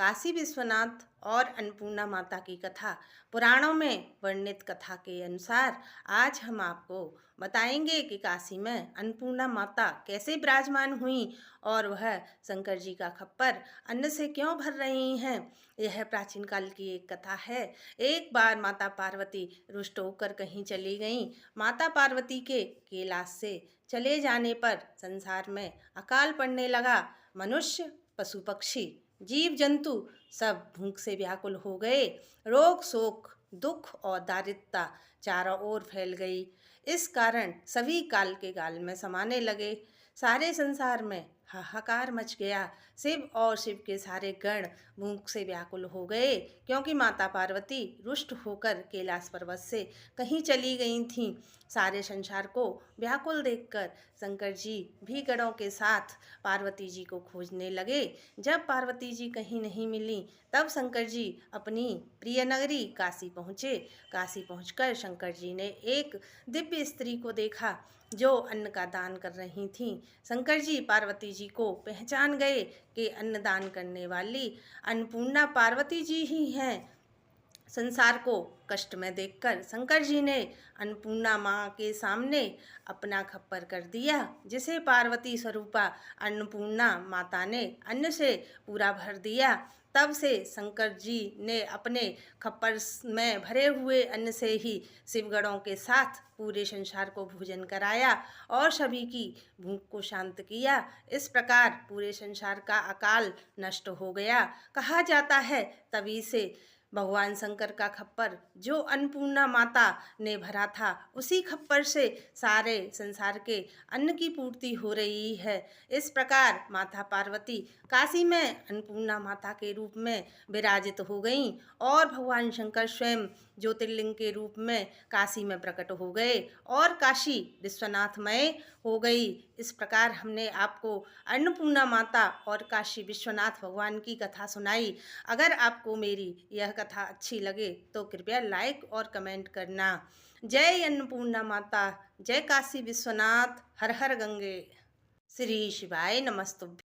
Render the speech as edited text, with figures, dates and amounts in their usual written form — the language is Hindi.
काशी विश्वनाथ और अन्नपूर्णा माता की कथा। पुराणों में वर्णित कथा के अनुसार आज हम आपको बताएंगे कि काशी में अन्नपूर्णा माता कैसे विराजमान हुई और वह शंकर जी का खप्पर अन्न से क्यों भर रही हैं। यह प्राचीन काल की एक कथा है। एक बार माता पार्वती रुष्ट होकर कहीं चली गईं। माता पार्वती के कैलाश से चले जाने पर संसार में अकाल पड़ने लगा। मनुष्य, पशु पक्षी, जीव जंतु सब भूख से व्याकुल हो गए। रोग, शोक, दुख और दारिद्रता चारों ओर फैल गई। इस कारण सभी काल के गाल में समाने लगे। सारे संसार में हाहाकार मच गया। शिव और शिव के सारे गण भूख से व्याकुल हो गए, क्योंकि माता पार्वती रुष्ट होकर कैलाश पर्वत से कहीं चली गई थीं। सारे संसार को व्याकुल देखकर शंकर जी भी गणों के साथ पार्वती जी को खोजने लगे। जब पार्वती जी कहीं नहीं मिली, तब शंकर जी अपनी प्रिय नगरी काशी पहुँचे। काशी पहुँचकर शंकर जी ने एक दिव्य स्त्री को देखा जो अन्न का दान कर रही थी। शंकर जी पार्वती जी को पहचान गए कि अन्न दान करने वाली अन्नपूर्णा पार्वती जी ही हैं। संसार को कष्ट में देखकर शंकर जी ने अन्नपूर्णा माँ के सामने अपना खप्पर कर दिया, जिसे पार्वती स्वरूपा अन्नपूर्णा माता ने अन्न से पूरा भर दिया। तब से शंकर जी ने अपने खप्पर में भरे हुए अन्न से ही शिवगणों के साथ पूरे संसार को भोजन कराया और सभी की भूख को शांत किया। इस प्रकार पूरे संसार का अकाल नष्ट हो गया। कहा जाता है तभी से भगवान शंकर का खप्पर जो अन्नपूर्णा माता ने भरा था, उसी खप्पर से सारे संसार के अन्न की पूर्ति हो रही है। इस प्रकार माता पार्वती काशी में अन्नपूर्णा माता के रूप में विराजित हो गईं और भगवान शंकर स्वयं ज्योतिर्लिंग के रूप में काशी में प्रकट हो गए और काशी विश्वनाथमय हो गई। इस प्रकार हमने आपको अन्नपूर्णा माता और काशी विश्वनाथ भगवान की कथा सुनाई। अगर आपको मेरी यह कथा अच्छी लगे तो कृपया लाइक और कमेंट करना। जय अन्नपूर्णा माता, जय काशी विश्वनाथ, हर हर गंगे। श्री शिवाय नमस्तुभ्यं।